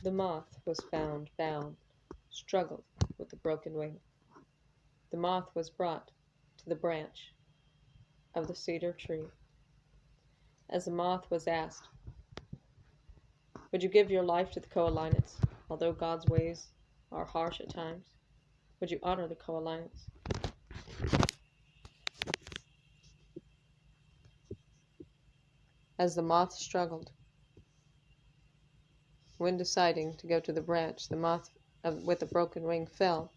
The moth was found bound, struggled with a broken wing. The moth was brought to the branch of the cedar tree. As the moth was asked, "Would you give your life to the Koalites, although God's ways are harsh at times? Would you honor the Koalites?" As the moth struggled, when deciding to go to the branch, the moth with a broken wing fell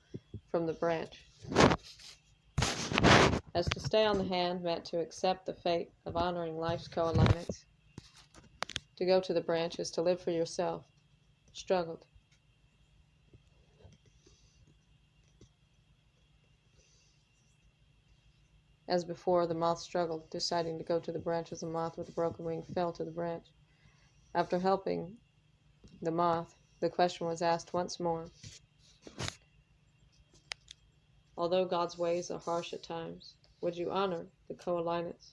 from the branch. As to stay on the hand meant to accept the fate of honoring life's Koalites. To go to the branch is to live for yourself. Struggled. As before, the moth struggled, deciding to go to the branch as the moth with a broken wing fell to the branch. After helping the moth, the question was asked once more. Although God's ways are harsh at times, would you honor the Koalites?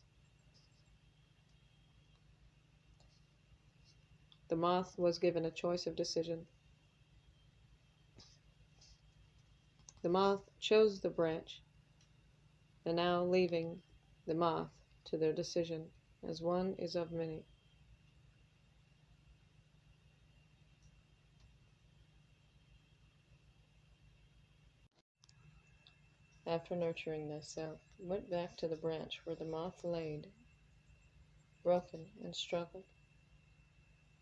The moth was given a choice of decision. The moth chose the branch, and now leaving the moth to their decision, as one is of many. After nurturing thyself, went back to the branch where the moth laid, broken and struggled.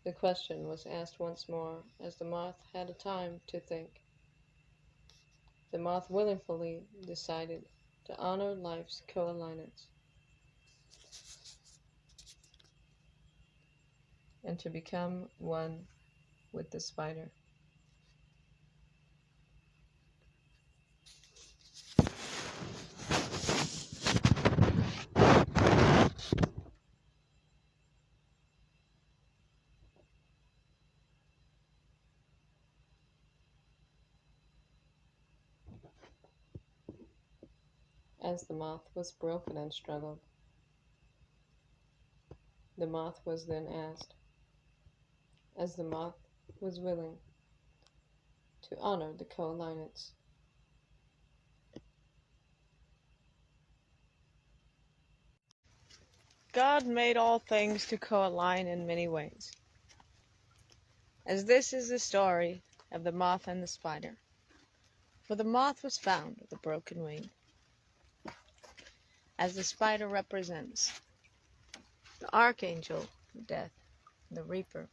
The question was asked once more, as the moth had a time to think. The moth willingly decided to honor life's Koalites and to become one with the spider. As the moth was broken and struggled, the moth was then asked, as the moth was willing to honor the Koalites. God made all things to co-align in many ways, as this is the story of the moth and the spider. For the moth was found with a broken wing, as the spider represents the archangel of death, the reaper,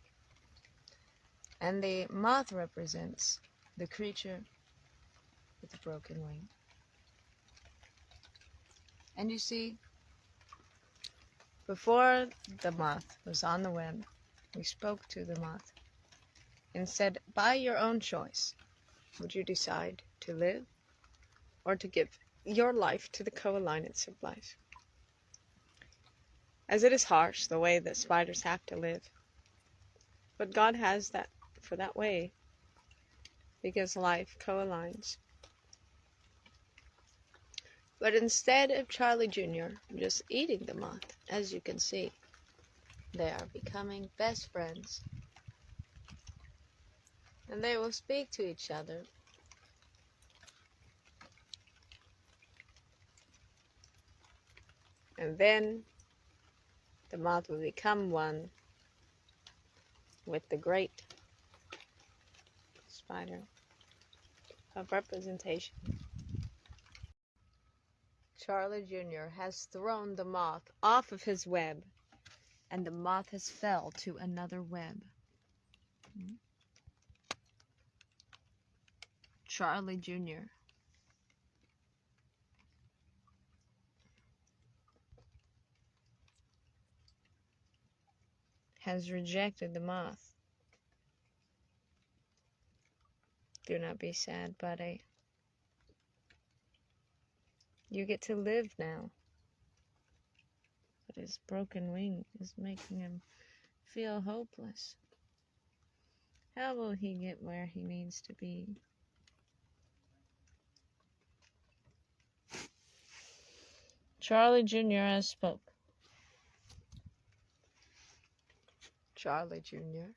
and the moth represents the creature with the broken wing. And you see, before the moth was on the web, we spoke to the moth and said, by your own choice, would you decide to live or to give your life to the Koalites of life? As it is harsh the way that spiders have to live, but God has that for that way, because life co-aligns. But instead of Charlie Jr. just eating the moth, as you can see, they are becoming best friends. And they will speak to each other. And then the moth will become one with the great spider of representation. Charlie Jr. has thrown the moth off of his web, and the moth has fell to another web. Charlie Jr. has rejected the moth. Do not be sad, buddy. You get to live now. But his broken wing is making him feel hopeless. How will he get where he needs to be? Charlie Jr. has spoke. Charlie Jr.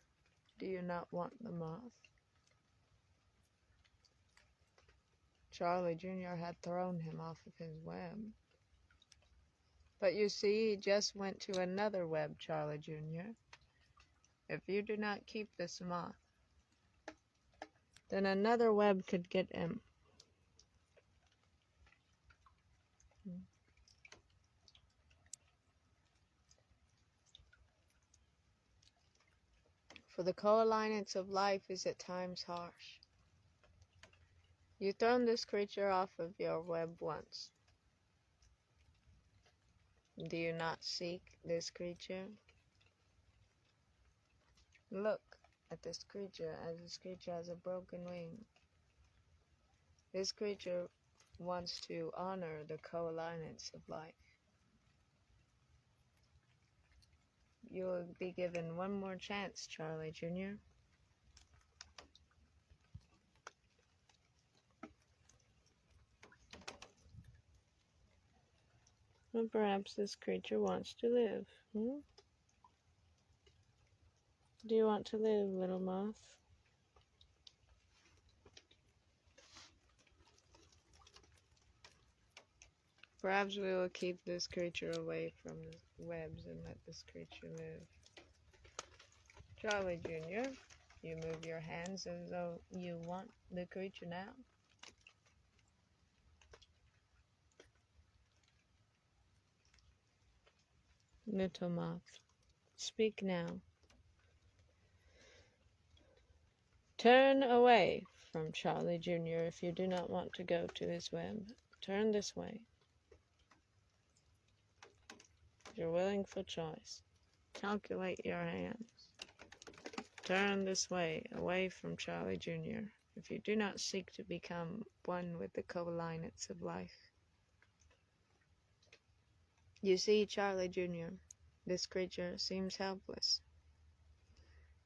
Do you not want the moth? Charlie Jr. had thrown him off of his web. But you see, he just went to another web, Charlie Jr. If you do not keep this moth, then another web could get him. For the co-alliance of life is at times harsh. You've thrown this creature off of your web once. Do you not seek this creature? Look at this creature, as this creature has a broken wing. This creature wants to honor the co-alliance of life. You will be given one more chance, Charlie Jr. Well, perhaps this creature wants to live. Do you want to live, little moth? Perhaps we will keep this creature away from the webs and let this creature live. Charlie Jr., you move your hands as though you want the creature now. Little moth, speak now. Turn away from Charlie Jr. if you do not want to go to his web. Turn this way. You're willing for choice. Calculate your hands. Turn this way, away from Charlie Jr., if you do not seek to become one with the co-alliance of life. You see, Charlie Jr., this creature seems helpless.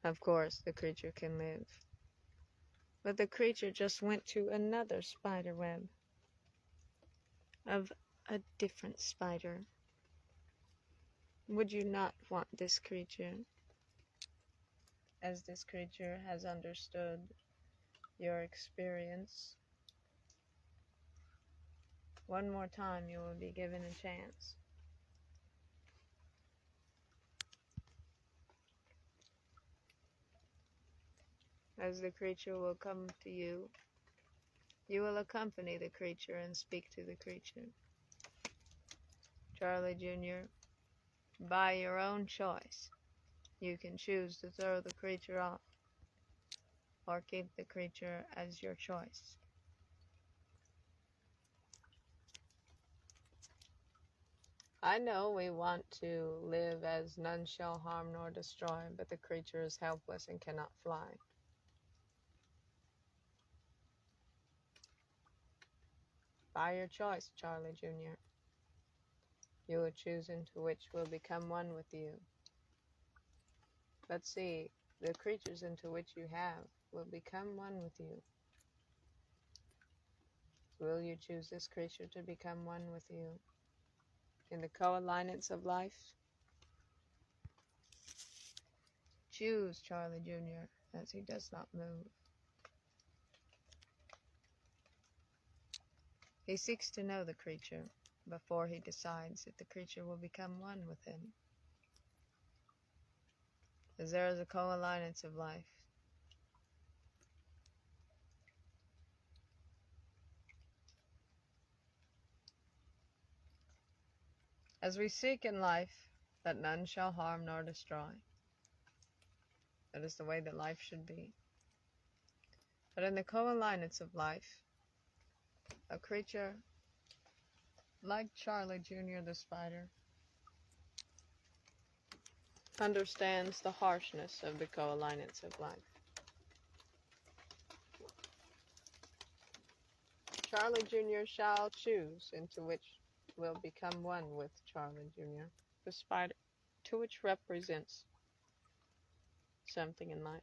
Of course, the creature can live. But the creature just went to another spider web of a different spider. Would you not want this creature? As this creature has understood your experience, one more time you will be given a chance. As the creature will come to you, you will accompany the creature and speak to the creature. Charlie Jr., by your own choice, you can choose to throw the creature off or keep the creature as your choice. I know we want to live as none shall harm nor destroy, but the creature is helpless and cannot fly. By your choice, Charlie Jr., you will choose into which will become one with you. But see, the creatures into which you have will become one with you. Will you choose this creature to become one with you in the co-alliance of life? Choose, Charlie Jr., as he does not move. He seeks to know the creature before he decides if the creature will become one with him. As there is a co-alliance of life. As we seek in life that none shall harm nor destroy. That is the way that life should be. But in the co-alliance of life, a creature like Charlie Jr. the spider understands the harshness of the co-alliance of life. Charlie Jr. shall choose into which will become one with Charlie Jr., the spider, to which represents something in life.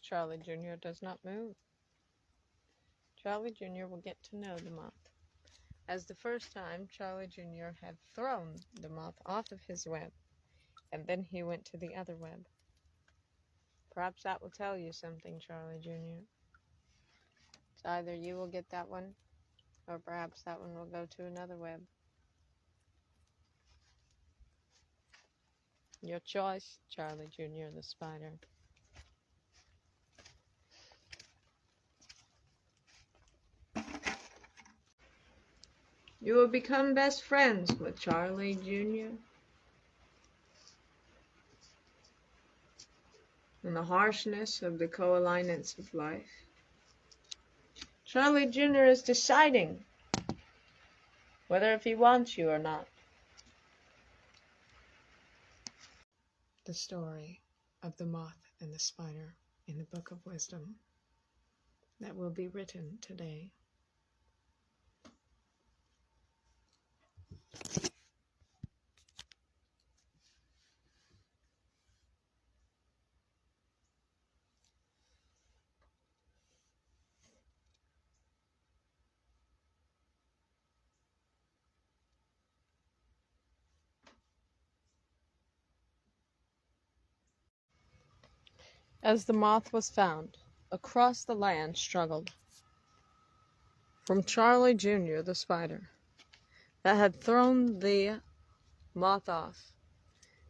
Charlie Jr. does not move. Charlie Jr. will get to know the moth. As the first time, Charlie Jr. had thrown the moth off of his web, and then he went to the other web. Perhaps that will tell you something, Charlie Jr. It's either you will get that one, or perhaps that one will go to another web. Your choice, Charlie Jr. the spider. You will become best friends with Charlie Jr. and the harshness of the co-alignments of life. Charlie Jr. is deciding whether if he wants you or not. The story of the moth and the spider in the Book of Wisdom that will be written today. As the moth was found, across the land struggled from Charlie Jr. the spider that had thrown the moth off,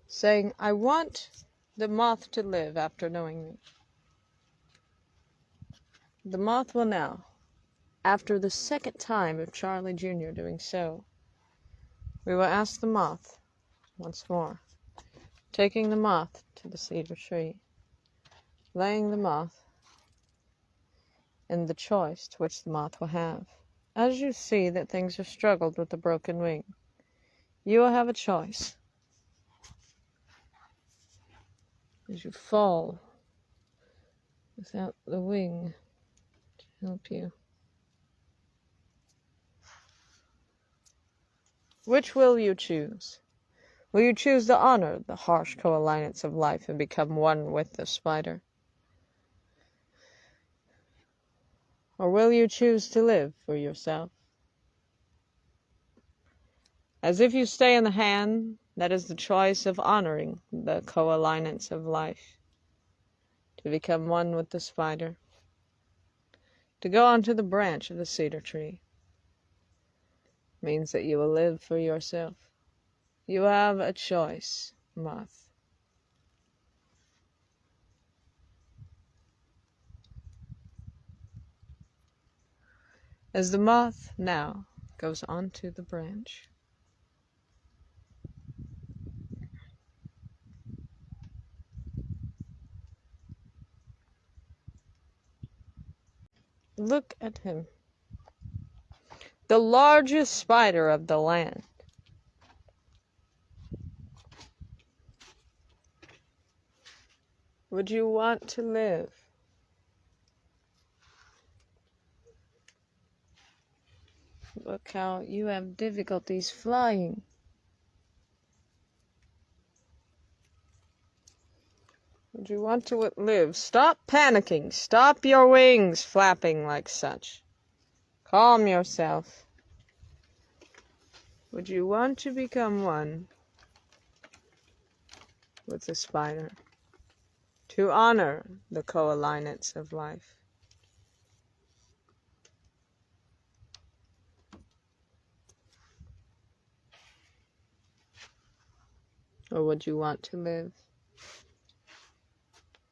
saying, "I want the moth to live after knowing me." The moth will now, after the second time of Charlie Jr. doing so, we will ask the moth once more, taking the moth to the cedar tree, laying the moth in the choice to which the moth will have. As you see that things are struggled with the broken wing, you will have a choice. As you fall without the wing to help you. Which will you choose? Will you choose to honor the harsh co-alignments of life and become one with the spider? Or will you choose to live for yourself? As if you stay in the hand, that is the choice of honoring the co-alignments of life, to become one with the spider, to go onto the branch of the cedar tree, means that you will live for yourself. You have a choice, moth. As the moth now goes onto the branch, look at him, the largest spider of the land. Would you want to live? Look how you have difficulties flying. Would you want to live? Stop panicking. Stop your wings flapping like such. Calm yourself. Would you want to become one with the spider? To honor the co-alignments of life? Or would you want to live?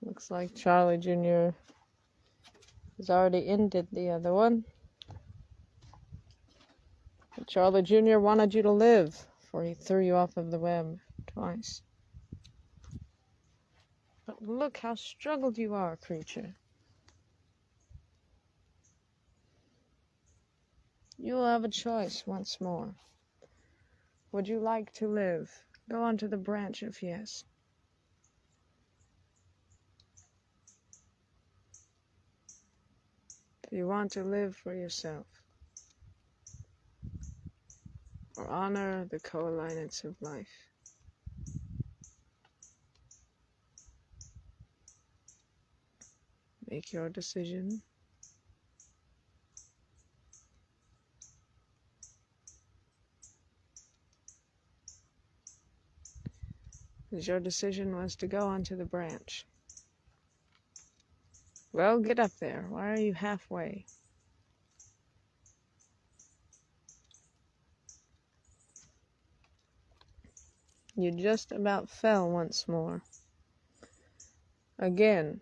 Looks like Charlie Jr. has already ended the other one. But Charlie Jr. wanted you to live, for he threw you off of the web twice. But look how struggled you are, creature. You will have a choice once more. Would you like to live? Go onto the branch if yes. Do you want to live for yourself? Or honor the co-alignments of life? Make your decision. Because your decision was to go onto the branch. Well, get up there. Why are you halfway? You just about fell once more. Again.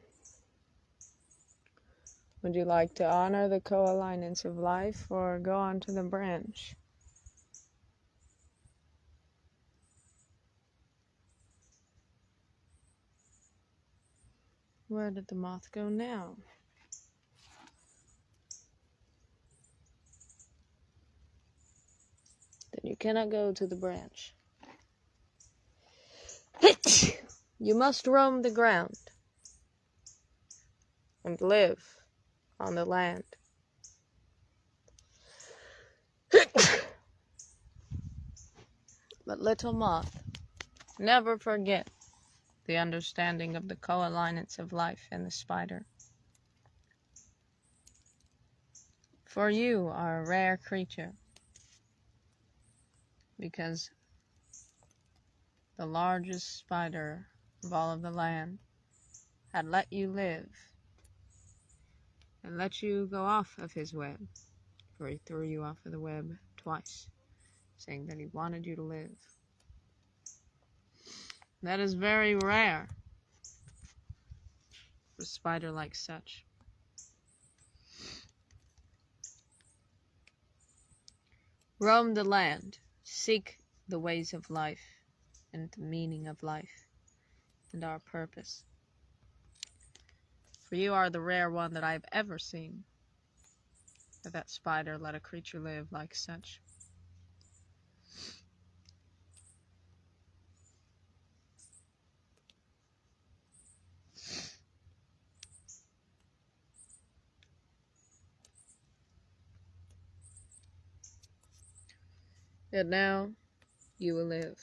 Would you like to honor the co-alignance of life or go onto the branch? Where did the moth go now? Then you cannot go to the branch. You must roam the ground and live on the land. But little moth, never forget the understanding of the co-alignance of life and the spider. For you are a rare creature, because the largest spider of all of the land had let you live and let you go off of his web, for he threw you off of the web twice, saying that he wanted you to live. That is very rare for a spider like such. Roam the land, seek the ways of life and the meaning of life and our purpose. For you are the rare one that I have ever seen, that spider let a creature live like such. And now you will live.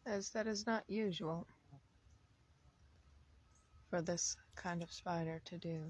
As that is not usual for this kind of spider to do.